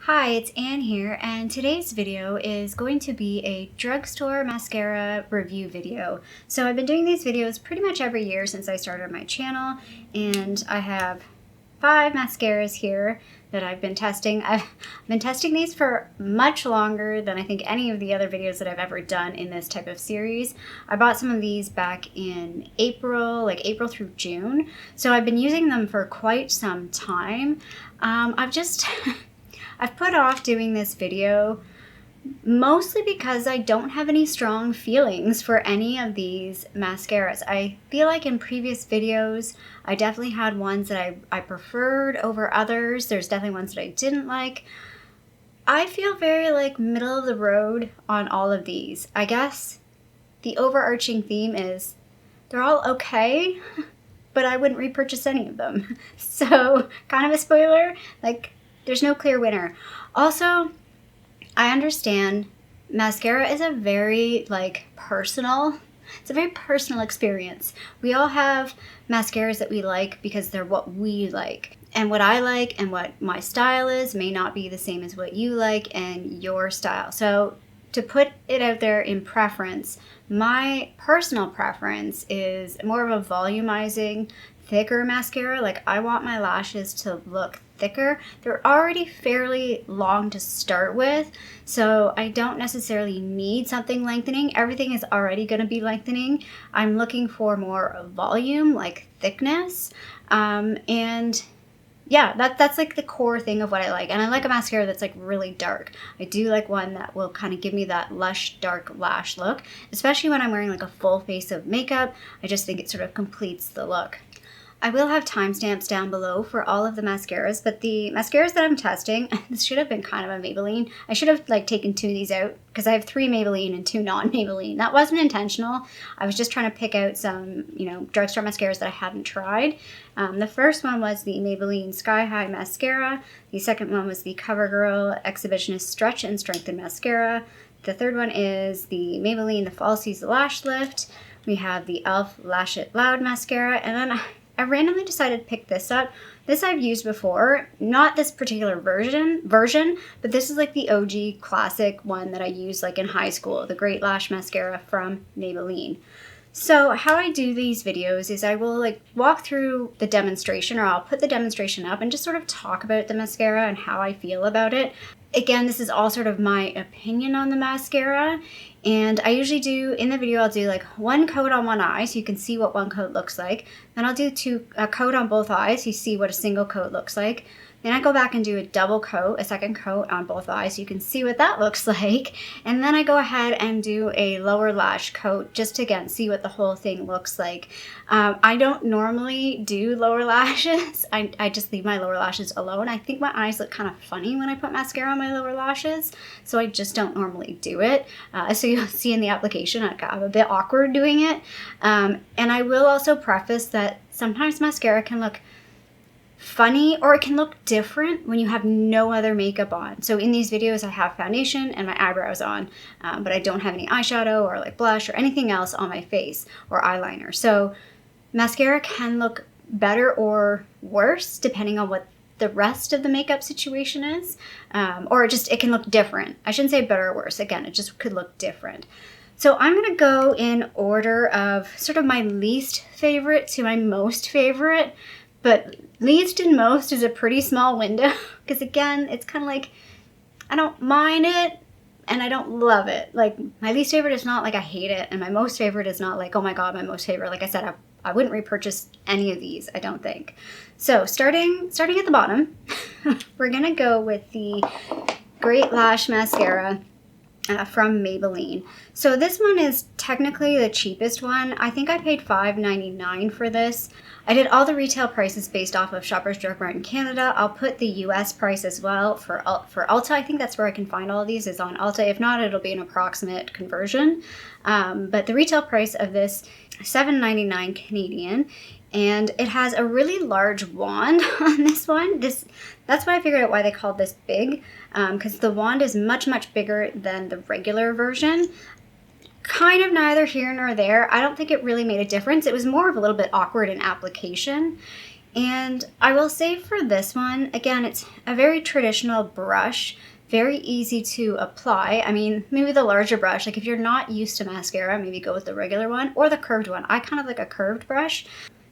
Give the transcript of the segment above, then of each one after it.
Hi, it's Anne here, and today's video is going to be a drugstore mascara review video. So I've been doing these videos pretty much every year since I started my channel, and I have 5 mascaras here that I've been testing. I've been testing these for much longer than I think any of the other videos that I've ever done in this type of series. I bought some of these back in April, like April through June, so I've been using them for quite some time. I've put off doing this video mostly because I don't have any strong feelings for any of these mascaras. I feel like in previous videos, I definitely had ones that I preferred over others. There's definitely ones that I didn't like. I feel very like middle of the road on all of these. I guess the overarching theme is they're all okay, but I wouldn't repurchase any of them. So kind of a spoiler, like there's no clear winner. Also, I understand mascara is a very it's a very personal experience. We all have mascaras that we like because they're what we like. And what I like and what my style is may not be the same as what you like and your style. So to put it out there in preference, my personal preference is more of a volumizing, thicker mascara. Like I want my lashes to look thicker. They're already fairly long to start with, so I don't necessarily need something lengthening. Everything is already going to be lengthening. I'm looking for more volume, like thickness, and yeah, that's like the core thing of what I like. And I like a mascara that's like really dark. I do like one that will kind of give me that lush dark lash look, especially when I'm wearing like a full face of makeup. I just think it sort of completes the look. I will have timestamps down below for all of the mascaras, but the mascaras that I'm testing, this should have been kind of a Maybelline. I should have like taken 2 of these out because I have 3 Maybelline and 2 non-Maybelline. That wasn't intentional. I was just trying to pick out some, drugstore mascaras that I hadn't tried. The first one was the Maybelline Sky High Mascara. The second one was the Covergirl Exhibitionist Stretch and Strengthen Mascara. The third one is the Maybelline The Falsies Lash Lift. We have the e.l.f. Lash It Loud Mascara, and then I randomly decided to pick this up. This I've used before, not this particular version, but this is like the OG classic one that I used like in high school, the Great Lash Mascara from Maybelline. So how I do these videos is I will like walk through the demonstration, or I'll put the demonstration up and just sort of talk about the mascara and how I feel about it. Again, this is all sort of my opinion on the mascara, and I usually do, in the video, I'll do like 1 coat on one eye so you can see what 1 coat looks like. Then I'll do a coat on both eyes so you see what a single coat looks like. Then I go back and do a double coat, a second coat on both eyes so you can see what that looks like. And then I go ahead and do a lower lash coat just to, again, see what the whole thing looks like. I don't normally do lower lashes. I just leave my lower lashes alone. I think my eyes look kind of funny when I put mascara on my lower lashes, so I just don't normally do it. So you'll see in the application I'm a bit awkward doing it. And I will also preface that sometimes mascara can look funny or it can look different when you have no other makeup on. So in these videos I have foundation and my eyebrows on, but I don't have any eyeshadow or like blush or anything else on my face or eyeliner. So mascara can look better or worse depending on what the rest of the makeup situation is, or it can look different. I shouldn't say better or worse. Again, it just could look different. So I'm going to go in order of sort of my least favorite to my most favorite. But least and most is a pretty small window because, again, it's kind of like I don't mind it and I don't love it. Like my least favorite is not like I hate it, and my most favorite is not like, oh my god, my most favorite. Like I said, I wouldn't repurchase any of these, I don't think. So starting at the bottom, we're going to go with the Great Lash Mascara from Maybelline. So this one is technically the cheapest one. I think I paid $5.99 for this. I did all the retail prices based off of Shoppers Drug Mart in Canada. I'll put the US price as well for Ulta. I think that's where I can find all of these, is on Ulta. If not, it'll be an approximate conversion. But the retail price of this, $7.99 Canadian. And it has a really large wand on this one. That's why I figured out why they called this big, because the wand is much, much bigger than the regular version. Kind of neither here nor there. I don't think it really made a difference. It was more of a little bit awkward in application. And I will say for this one, again, it's a very traditional brush, very easy to apply. I mean, maybe the larger brush, like if you're not used to mascara, maybe go with the regular one or the curved one. I kind of like a curved brush.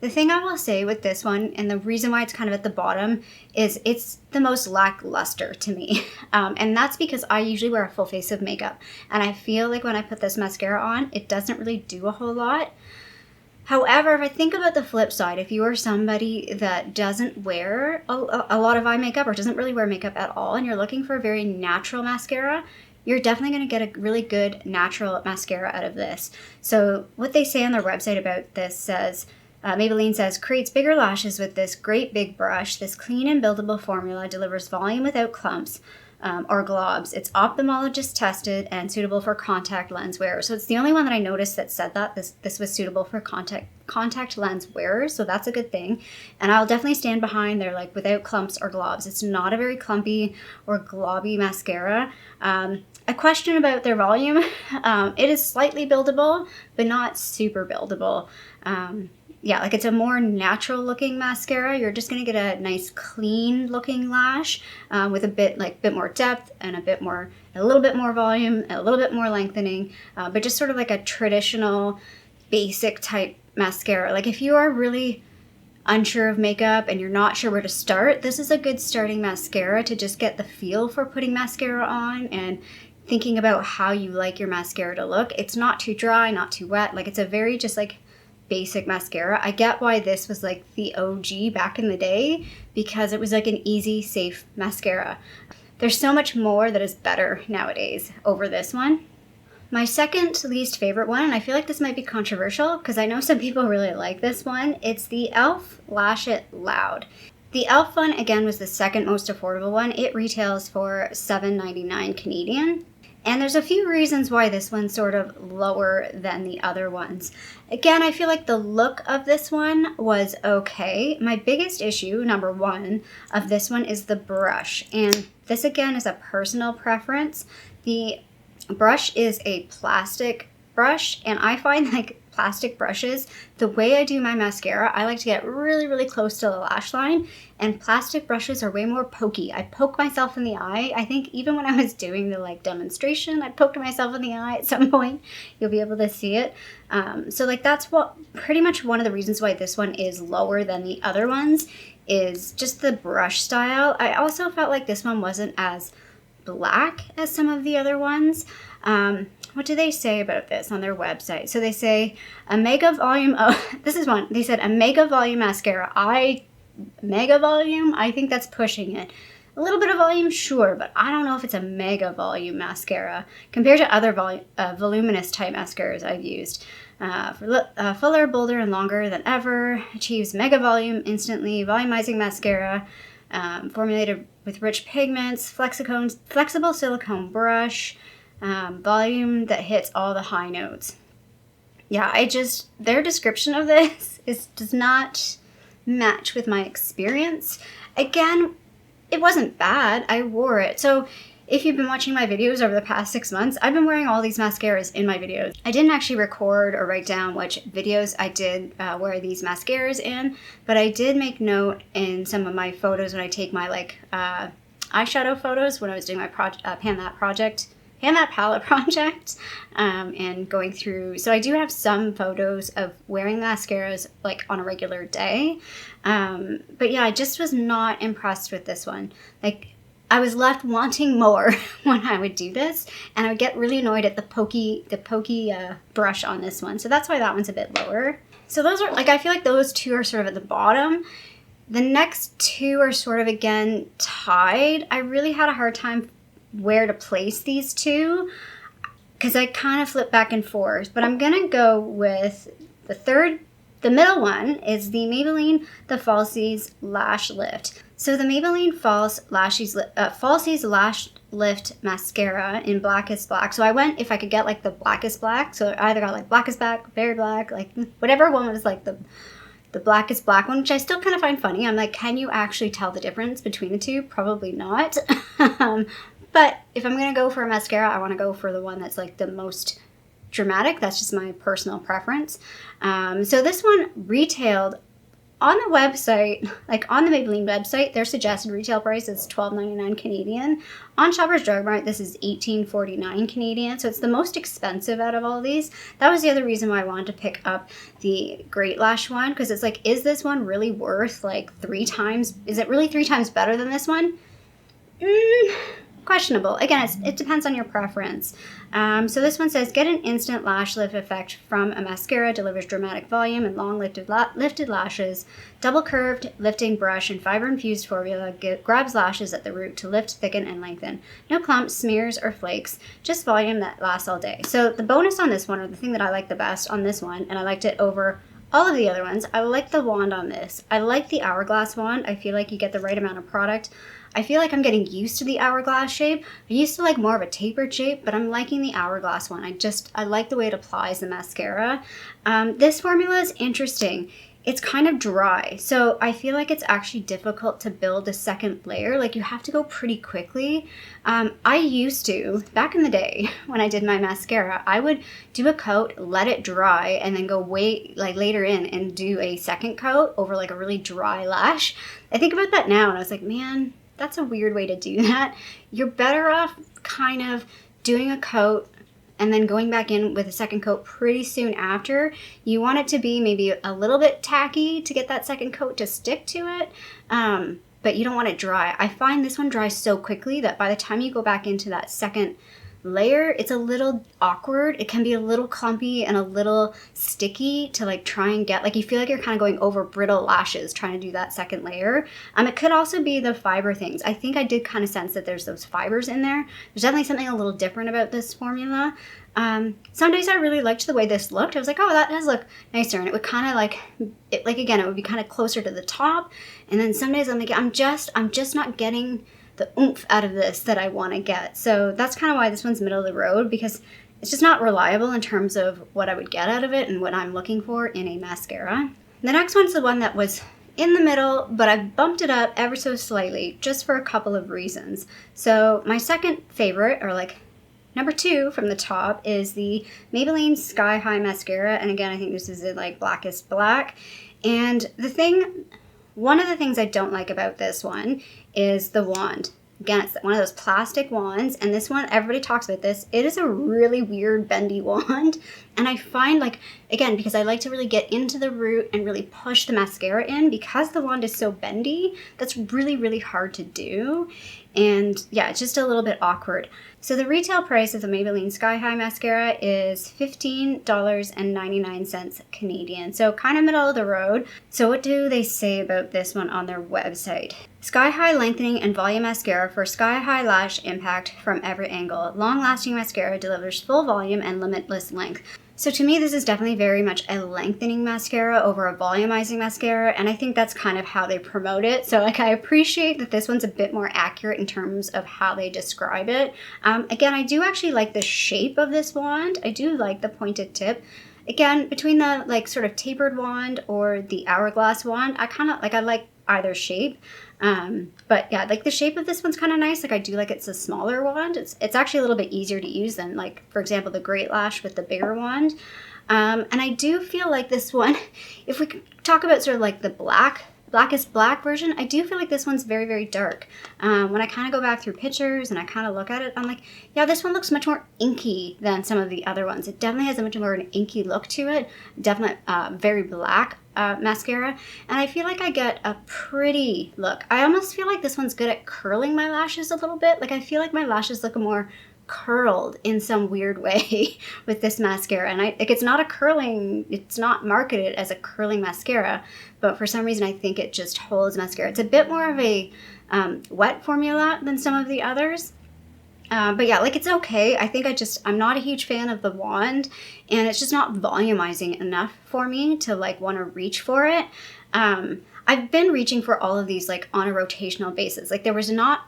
The thing I will say with this one, and the reason why it's kind of at the bottom, is it's the most lackluster to me. And that's because I usually wear a full face of makeup. And I feel like when I put this mascara on, it doesn't really do a whole lot. However, if I think about the flip side, if you are somebody that doesn't wear a lot of eye makeup or doesn't really wear makeup at all, and you're looking for a very natural mascara, you're definitely going to get a really good natural mascara out of this. So what they say on their website about this says, Maybelline says, creates bigger lashes with this great big brush. This clean and buildable formula delivers volume without clumps or globs. It's ophthalmologist tested and suitable for contact lens wearers. So it's the only one that I noticed that said that this was suitable for contact lens wearers. So that's a good thing. And I'll definitely stand behind their like without clumps or globs. It's not a very clumpy or globby mascara. A question about their volume. It is slightly buildable, but not super buildable. Yeah, like it's a more natural looking mascara. You're just gonna get a nice clean looking lash with a bit more depth and a little bit more volume, a little bit more lengthening, but just sort of like a traditional basic type mascara. Like if you are really unsure of makeup and you're not sure where to start, this is a good starting mascara to just get the feel for putting mascara on and thinking about how you like your mascara to look. It's not too dry, not too wet. Like it's a very just like basic mascara. I get why this was like the OG back in the day, because it was like an easy, safe mascara. There's so much more that is better nowadays over this one. My second least favorite one, and I feel like this might be controversial because I know some people really like this one, it's the e.l.f. Lash It Loud. The e.l.f. one, again, was the second most affordable one. It retails for $7.99 Canadian. And there's a few reasons why this one's sort of lower than the other ones. Again, I feel like the look of this one was okay. My biggest issue, number one, of this one is the brush. And this, again, is a personal preference. The brush is a plastic brush, and I find like plastic brushes, the way I do my mascara, I like to get really, really close to the lash line, and plastic brushes are way more pokey. I poke myself in the eye. I think even when I was doing the like demonstration, I poked myself in the eye at some point. You'll be able to see it. So like that's what pretty much one of the reasons why this one is lower than the other ones is just the brush style. I also felt like this one wasn't as black as some of the other ones. What do they say about this on their website? So they say a mega volume, this is one, they said a mega volume mascara. Mega volume, I think that's pushing it. A little bit of volume, sure, but I don't know if it's a mega volume mascara compared to other voluminous type mascaras I've used. Fuller, bolder, and longer than ever, achieves mega volume instantly, volumizing mascara, formulated with rich pigments, flexible silicone brush, volume that hits all the high notes. Yeah, their description of this does not match with my experience. Again, it wasn't bad. I wore it. So if you've been watching my videos over the past 6 months, I've been wearing all these mascaras in my videos. I didn't actually record or write down which videos I did wear these mascaras in, but I did make note in some of my photos when I take my like eyeshadow photos when I was doing my Pan That palette project, and going through. So I do have some photos of wearing mascaras like on a regular day. But yeah, I just was not impressed with this one. Like I was left wanting more when I would do this, and I would get really annoyed at the pokey brush on this one. So that's why that one's a bit lower. So those are like, I feel like those two are sort of at the bottom. The next two are sort of again tied. I really had a hard time where to place these two because I kind of flip back and forth, but I'm gonna go with the middle one is the Maybelline the Falsies Lash Lift. So the Maybelline Falsies Lash Lift mascara in Blackest Black. So I went, if I could get like the Blackest Black, so I either got like Blackest Black, Very Black, like whatever one was like the Blackest Black one, which I still kind of find funny. I'm like, can you actually tell the difference between the two? Probably not. But if I'm going to go for a mascara, I want to go for the one that's like the most dramatic. That's just my personal preference. So this one retailed on the website, like on the Maybelline website, their suggested retail price is $12.99 Canadian. On Shoppers Drug Mart, this is $18.49 Canadian, so it's the most expensive out of all these. That was the other reason why I wanted to pick up the Great Lash one, because it's like, is this one really worth like 3 times? Is it really 3 times better than this one? Questionable. Again, it depends on your preference. So this one says, get an instant lash lift effect from a mascara, delivers dramatic volume and long lifted lashes, double curved lifting brush and fiber infused formula grabs lashes at the root to lift, thicken, and lengthen. No clumps, smears, or flakes, just volume that lasts all day. So the bonus on this one, or the thing that I like the best on this one, and I liked it over all of the other ones, I like the wand on this. I like the hourglass wand. I feel like you get the right amount of product. I feel like I'm getting used to the hourglass shape. I used to like more of a tapered shape, but I'm liking the hourglass one. I like the way it applies the mascara. This formula is interesting. It's kind of dry, so I feel like it's actually difficult to build a second layer. Like, you have to go pretty quickly. I used to, back in the day when I did my mascara, I would do a coat, let it dry, and then go later in and do a second coat over like a really dry lash. I think about that now and I was like, man, that's a weird way to do that. You're better off kind of doing a coat and then going back in with a second coat pretty soon after. You want it to be maybe a little bit tacky to get that second coat to stick to it, but you don't want it dry. I find this one dries so quickly that by the time you go back into that second layer, it's a little awkward. It can be a little clumpy and a little sticky to like try and get, like, you feel like you're kind of going over brittle lashes trying to do that second layer. It could also be the fiber things. I think I did kind of sense that there's those fibers in there. There's definitely something a little different about this formula. Some days I really liked the way this looked. I was like, oh, that does look nicer. And it would kind of like again, it would be kind of closer to the top. And then some days I'm like, I'm just not getting the oomph out of this that I want to get. So that's kind of why this one's middle of the road, because it's just not reliable in terms of what I would get out of it and what I'm looking for in a mascara. The next one's the one that was in the middle, but I've bumped it up ever so slightly just for a couple of reasons. So my second favorite, or like number 2 from the top, is the Maybelline Sky High Mascara. And again, I think this is in like Blackest Black. And one of the things I don't like about this one is the wand. Again, it's one of those plastic wands, and this one, everybody talks about this. It is a really weird bendy wand, and I find, like, again, because I like to really get into the root and really push the mascara in, because the wand is so bendy, that's really, really hard to do. And yeah, it's just a little bit awkward. So the retail price of the Maybelline Sky High Mascara is $15.99 Canadian. So kind of middle of the road. So what do they say about this one on their website? Sky High Lengthening and Volume Mascara for Sky High Lash Impact from every angle. Long-lasting mascara delivers full volume and limitless length. So to me, this is definitely very much a lengthening mascara over a volumizing mascara, and I think that's kind of how they promote it. So like, I appreciate that this one's a bit more accurate in terms of how they describe it. Again, I do actually like the shape of this wand. I do like the pointed tip. Again, between the like sort of tapered wand or the hourglass wand, I like either shape. But yeah, like the shape of this one's kind of nice. Like, I do like it's a smaller wand. It's actually a little bit easier to use than, like, for example, the Great Lash with the bigger wand. And I do feel like this one, if we could talk about sort of like the Blackest Black version, I do feel like this one's very, very dark. When I kind of go back through pictures and I kind of look at it, I'm like, yeah, this one looks much more inky than some of the other ones. It definitely has a much more an inky look to it. Definitely very black mascara. And I feel like I get a pretty look. I almost feel like this one's good at curling my lashes a little bit. Like, I feel like my lashes look more curled in some weird way with this mascara, and it's not marketed as a curling mascara, but for some reason I think it just holds mascara. It's a bit more of a wet formula than some of the others, but yeah, like, it's okay. I think I'm not a huge fan of the wand, and it's just not volumizing enough for me to like want to reach for it. I've been reaching for all of these like on a rotational basis. Like, I wasn't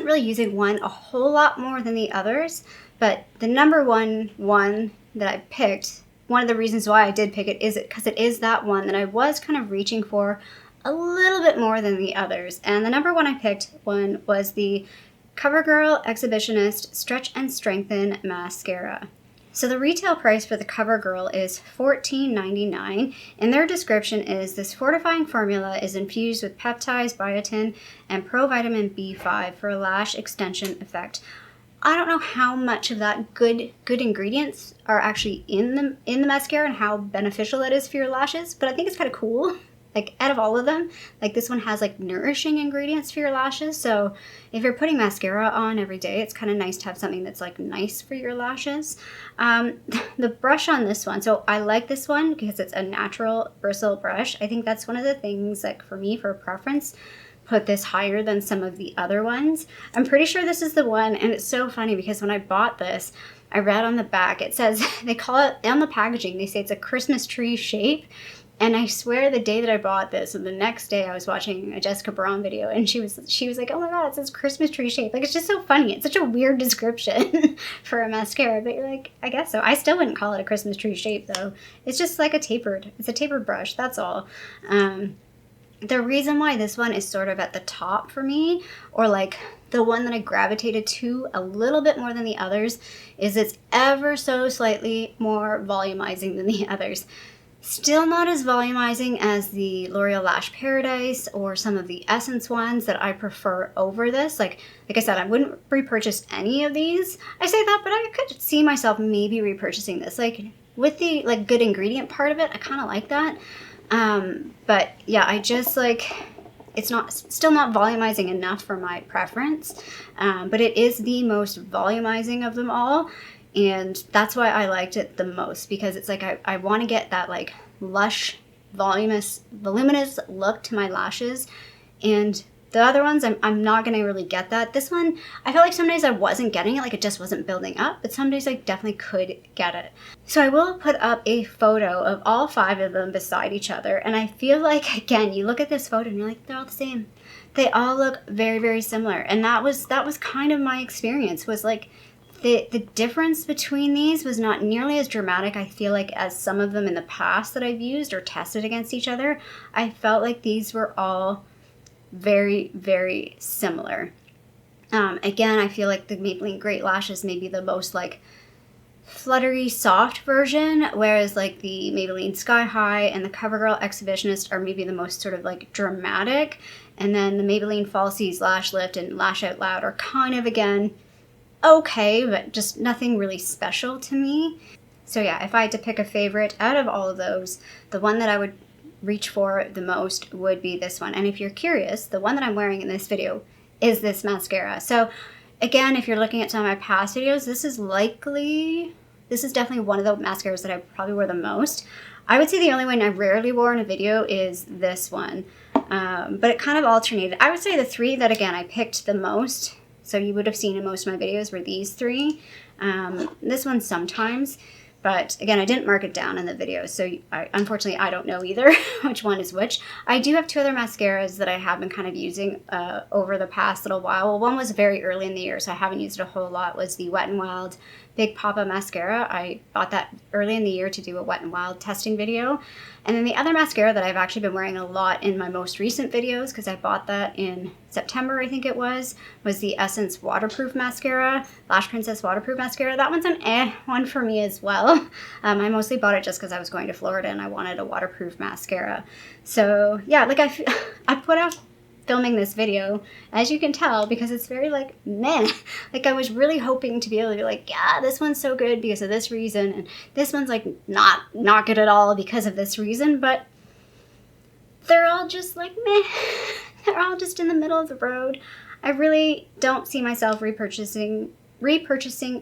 really using one a whole lot more than the others, but the number one that I picked, one of the reasons why I did pick it is because it is that one that I was kind of reaching for a little bit more than the others. And the number one I picked was the Covergirl Exhibitionist Stretch and Strengthen Mascara. So the retail price for the Covergirl is $14.99, and their description is, this fortifying formula is infused with peptides, biotin, and provitamin B5 for a lash extension effect. I don't know how much of that good ingredients are actually in the mascara and how beneficial it is for your lashes, but I think it's kind of cool. Like, out of all of them, like, this one has like nourishing ingredients for your lashes. So if you're putting mascara on every day, it's kind of nice to have something that's like nice for your lashes. The brush on this one, so I like this one because it's a natural bristle brush. I think that's one of the things, like, for me, for preference, put this higher than some of the other ones. I'm pretty sure this is the one, and it's so funny because when I bought this, I read on the back, it says, they call it, on the packaging, they say it's a Christmas tree shape. And I swear the day that I bought this, and the next day I was watching a Jessica Braun video, and she was like, oh my god, it says Christmas tree shape. Like, it's just so funny. It's such a weird description for a mascara, but you're like, I guess so. I still wouldn't call it a Christmas tree shape though. It's just like it's a tapered brush, that's all. The reason why this one is sort of at the top for me, or like the one that I gravitated to a little bit more than the others, is it's ever so slightly more volumizing than the others. Still not as volumizing as the L'Oreal Lash Paradise or some of the Essence ones that I prefer over this. Like I said, I wouldn't repurchase any of these. I say that, but I could see myself maybe repurchasing this. Like, with the like good ingredient part of it, I kind of like that. But yeah, I just like, it's still not volumizing enough for my preference. But it is the most volumizing of them all. And that's why I liked it the most, because it's like I want to get that like lush, voluminous look to my lashes. And the other ones, I'm not going to really get that. This one, I felt like some days I wasn't getting it, like it just wasn't building up, but some days I definitely could get it. So I will put up a photo of all 5 of them beside each other. And I feel like, again, you look at this photo and you're like, they're all the same. They all look very, very similar. And that was kind of my experience, was like, the difference between these was not nearly as dramatic, I feel like, as some of them in the past that I've used or tested against each other. I felt like these were all very, very similar. Again, I feel like the Maybelline Great Lashes may be the most like fluttery, soft version, whereas like the Maybelline Sky High and the Covergirl Exhibitionist are maybe the most sort of like dramatic. And then the Maybelline Falsies Lash Lift and Lash Out Loud are kind of, again, okay, but just nothing really special to me. So yeah, if I had to pick a favorite out of all of those, the one that I would reach for the most would be this one. And if you're curious, the one that I'm wearing in this video is this mascara. So again, if you're looking at some of my past videos, this is definitely one of the mascaras that I probably wear the most. I would say the only one I rarely wore in a video is this one. But it kind of alternated. I would say the 3 that, again, I picked the most, so you would have seen in most of my videos, were these 3. This one sometimes, but again, I didn't mark it down in the video, so unfortunately I don't know either which one is which. I do have 2 other mascaras that I have been kind of using over the past little while. Well, one was very early in the year, so I haven't used it a whole lot, was the Wet n Wild Big Papa mascara. I bought that early in the year to do a Wet n Wild testing video. And then the other mascara that I've actually been wearing a lot in my most recent videos, because I bought that in September, I think it was the Essence Waterproof Mascara, Lash Princess Waterproof Mascara. That one's an one for me as well. I mostly bought it just because I was going to Florida and I wanted a waterproof mascara. So yeah, like I put off filming this video, as you can tell, because it's very like meh. Like, I was really hoping to be able to be like, yeah, this one's so good because of this reason, and this one's like not good at all because of this reason, but they're all just like meh. They're all just in the middle of the road. I really don't see myself repurchasing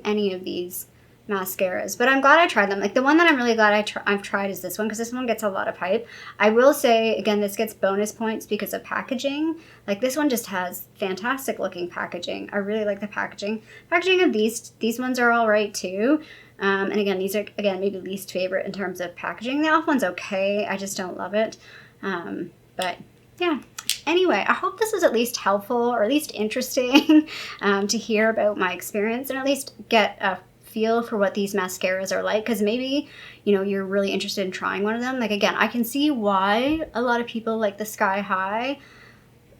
any of these mascaras, but I'm glad I tried them. Like, the one that I'm really glad I've tried is this one, because this one gets a lot of hype. I will say, again, this gets bonus points because of packaging. Like, this one just has fantastic looking packaging. I really like the packaging. Packaging of these ones are all right too. And again, these are, again, maybe least favorite in terms of packaging. The e.l.f. one's okay. I just don't love it. But yeah. Anyway, I hope this was at least helpful, or at least interesting to hear about my experience, and at least get a feel for what these mascaras are like, because maybe, you know, you're really interested in trying one of them. Like, again, I can see why a lot of people like the Sky High.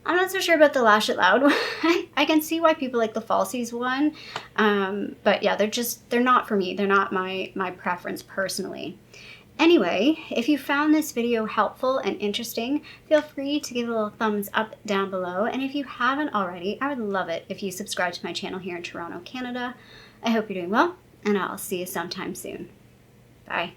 I'm not so sure about the Lash It Loud one. I can see why people like the Falsies one. But yeah, they're not for me. They're not my preference personally. Anyway, if you found this video helpful and interesting, feel free to give a little thumbs up down below. And if you haven't already, I would love it if you subscribe to my channel here in Toronto, Canada. I hope you're doing well, and I'll see you sometime soon. Bye.